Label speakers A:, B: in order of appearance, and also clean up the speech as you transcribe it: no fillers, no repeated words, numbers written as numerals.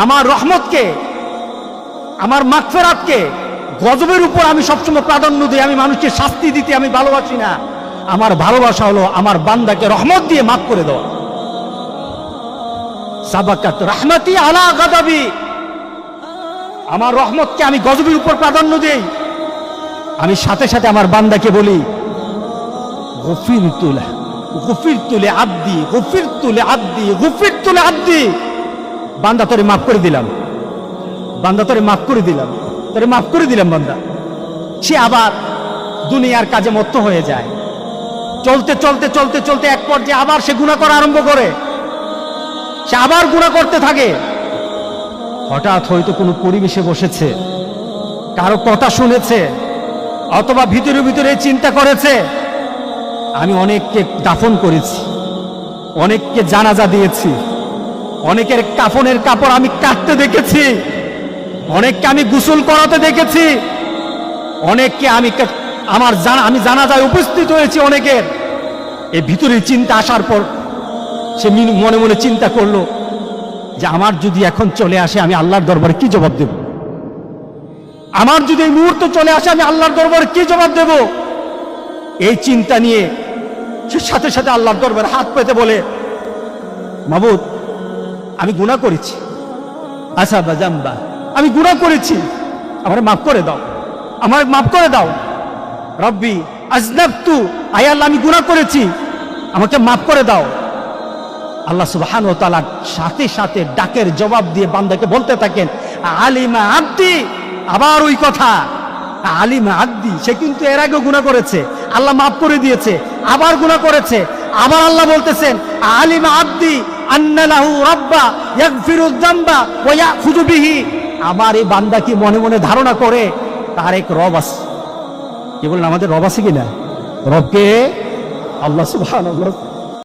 A: আমার রহমতকে, আমার মাগফিরাতকে গজবের উপর আমি সবসময় প্রাধান্য দিই। আমি মানুষকে শাস্তি দিতে আমি ভালোবাসি না। আমার ভালোবাসা হলো আমার বান্দাকে রহমত দিয়ে মাফ করে দেওয়া। সাবাকাত রাহমাতি আলা গাদাবি, আমার রহমতকে আমি গজবের উপর প্রাধান্য দেই। আমি সাথে সাথে আমার বান্দাকে বলি গফিরতু লাহু, গফিরতু লিআবদি, গফিরতু লিআবদি, গফিরতু লিআবদি। বান্দা তোরে মাফ করে দিলাম, বান্দা তোরে মাফ করে দিলাম, তোরে মাফ করে দিলাম বান্দা। সে আবার দুনিয়ার কাজে মত্ত হয়ে যায়। চলতে চলতে চলতে চলতে এক পর্যায়ে আবার সে গুনাহ করা আরম্ভ করে, সে আবার গুনাহ করতে থাকে। হঠাৎ হয়তো কোনো পরিবেশে বসেছে, কারো কথা শুনেছে, অথবা ভিতরে ভিতরে চিন্তা করেছে আমি অনেককে দাফন করেছি, অনেককে জানাজা দিয়েছি, অনেকের কাফনের কাপড় আমি কাটতে দেখেছি, অনেককে আমি গোসল করাতে দেখেছি, অনেককে আমি জানাজায় উপস্থিত হয়েছি অনেকের। এই ভিতরে চিন্তা আসার পর সে মনে মনে চিন্তা করলো যে আমার যদি এখন চলে আসে আমি আল্লাহর দরবারে কি জবাব দেব, আমার যদি এই মুহূর্ত চলে আসে আমি আল্লাহর দরবারে কি জবাব দেব। এই চিন্তা নিয়ে সে সাথে সাথে আল্লাহর দরবারে হাত পেতে বলে মাবুদ আমি গুনাহ করেছি, আচ্ছা বাজাম্বা আমি গুনাহ করেছি, আমার মাফ করে দাও, আমার মাফ করে দাও। রব্বি আজনাবতু, আয় আল্লাহ আমি গুনাহ করেছি, আমাকে মাফ করে দাও। আল্লাহ সুবহানাহু ওয়া তাআলা সাথে সাথে ডাকের জবাব দিয়ে বান্দাকে বলতে থাকেন আলিমা আব্দি। আবার ওই কথা আলিমা আব্দি, সে কিন্তু এর আগেও গুনাহ করেছে, আল্লাহ মাফ করে দিয়েছে, আবার গুনাহ করেছে। আবার আল্লাহ বলতেছেন আলিমা আব্দি আন্না লাহু রাব্বা ইয়াগফিরুয যামবা ওয়া ইয়াখুযু বিহি। আমার এই বান্দা কি মনে মনে ধারণা করে তার এক রব আছে। কি বলেন আমাদের রব আছে কিনা? রবকে আল্লাহ সুবহানাহু ওয়া তাআলা